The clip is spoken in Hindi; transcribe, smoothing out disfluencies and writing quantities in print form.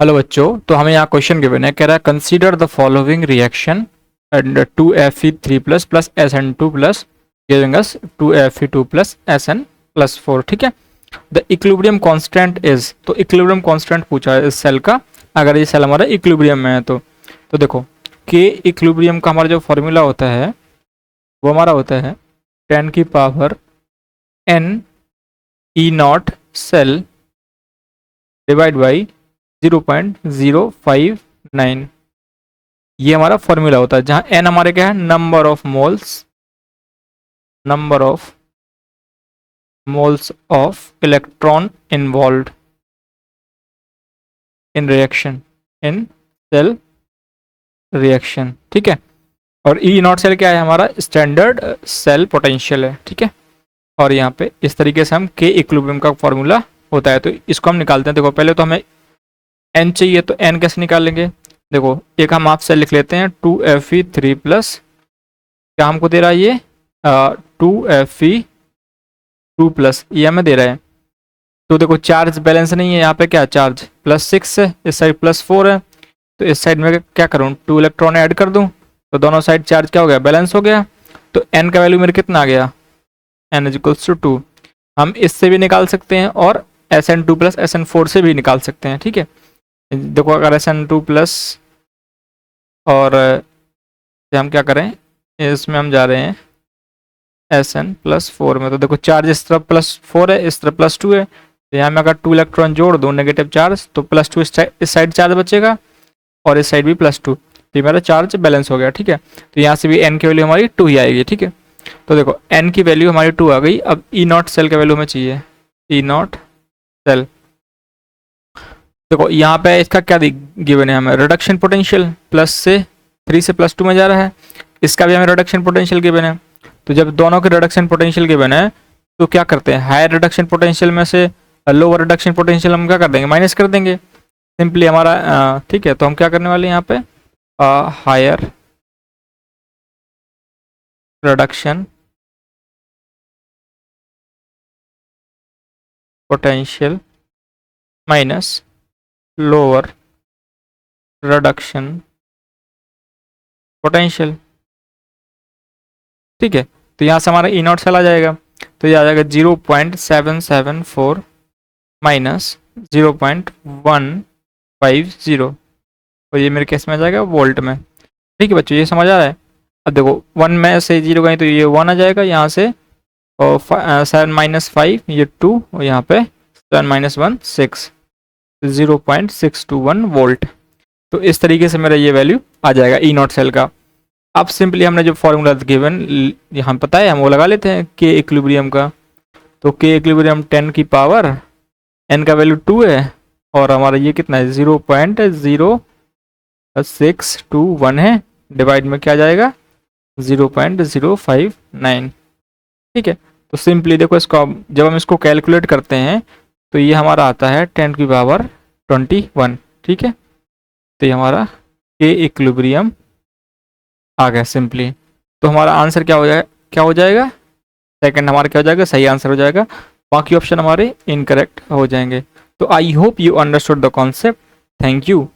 हेलो बच्चों, तो हमें यहाँ क्वेश्चन गिवन है, कह रहा है consider the following reaction and 2Fe3 plus plus SN2 plus giving us 2Fe2 plus SN plus 4। ठीक है। द इक्विलिब्रियम कांस्टेंट इज, तो इक्विलिब्रियम कांस्टेंट पूछा है इस सेल का, अगर ये सेल हमारा इक्विलिब्रियम में है तो देखो के इक्विलिब्रियम का हमारा जो फॉर्मूला होता है वो हमारा होता है 10 की power n E nought cell divide by 0.059। ये हमारा फॉर्मूला होता है, जहां n हमारे क्या है, number of moles of electron involve in reaction, in cell reaction. ठीक है। और ई नॉट सेल क्या है, हमारा स्टैंडर्ड सेल पोटेंशियल है। ठीक है। और यहाँ पे इस तरीके से हम के इक्विलिब्रियम का फॉर्मूला होता है, तो इसको हम निकालते हैं। देखो पहले तो हमें n चाहिए, तो n कैसे निकालेंगे। देखो एक हम आपसे लिख लेते हैं 2Fe3 प्लस, क्या हमको दे रहा है ये 2Fe2 प्लस, ये हमें दे रहा है। तो देखो चार्ज बैलेंस नहीं है यहाँ पे, क्या चार्ज +6 है, इस साइड +4 है, तो इस साइड में क्या करूँ, 2 इलेक्ट्रॉन ऐड कर दूँ, तो दोनों साइड चार्ज क्या हो गया, बैलेंस हो गया। तो n का वैल्यू मेरे कितना आ गया, n = 2। हम इससे भी निकाल सकते हैं और SN2 प्लस SN4 से भी निकाल सकते हैं। ठीक है। देखो अगर SN2 प्लस और हम क्या करें, इसमें हम जा रहे हैं SN+4 में, तो देखो चार्ज इस तरफ +4 है, इस तरफ +2 है, तो यहाँ में अगर 2 इलेक्ट्रॉन जोड़ दूँ नेगेटिव चार्ज, तो +2 इस साइड चार्ज बचेगा और इस साइड भी +2, तो मेरा चार्ज बैलेंस हो गया। ठीक है। तो यहाँ से भी n की वैल्यू हमारी 2 ही आएगी। ठीक है। तो देखो n की वैल्यू हमारी 2 आ गई। अब ई नॉट सेल का वैल्यू हमें चाहिए, ई नॉट सेल। देखो यहाँ पे इसका क्या गिवन है, हमें रिडक्शन पोटेंशियल प्लस से 3 से +2 में जा रहा है, इसका भी हमें रिडक्शन पोटेंशियल गिवन है। तो जब दोनों के रिडक्शन पोटेंशियल गिवन है तो क्या करते हैं, हायर रिडक्शन पोटेंशियल में से लोअर रिडक्शन पोटेंशियल हम क्या कर देंगे, माइनस कर देंगे सिंपली हमारा। ठीक है। तो हम क्या करने वाले हैं यहाँ पे, higher reduction potential minus lower reduction potential. ठीक है। तो यहाँ से हमारा ई नॉट सेल आ जाएगा, तो ये आ जाएगा 0.774 माइनस 0.150, और ये मेरे केस में आ जाएगा वोल्ट में। ठीक है बच्चों, ये समझ आ रहा है। अब देखो 1 में से 0 गई तो ये 1 आ जाएगा यहाँ से, और 7 - 5 ये 2, और यहाँ पे 7 - 1 6, 0.621 वोल्ट। तो इस तरीके से मेरा ये वैल्यू आ जाएगा ई नॉट सेल का। अब सिंपली हमने जो फॉर्मूला गिवन यहाँ पता है, हम वो लगा लेते हैं के इक्विलिब्रियम का। तो के इक्विलिब्रियम 10 की पावर n का वैल्यू 2 है, और हमारा ये कितना है 0.0621 है, डिवाइड में क्या जाएगा 0.059। ठीक है। तो सिंपली देखो इसको, जब हम इसको कैलकुलेट करते हैं तो ये हमारा आता है 10 की पावर 21। ठीक है। तो ये हमारा के इक्विलिब्रियम आ गया सिंपली। तो हमारा आंसर क्या हो जाएगा, सेकंड हमारा क्या हो जाएगा, सही आंसर हो जाएगा, बाकी ऑप्शन हमारे इनकरेक्ट हो जाएंगे। तो I hope you understood the concept. Thank you.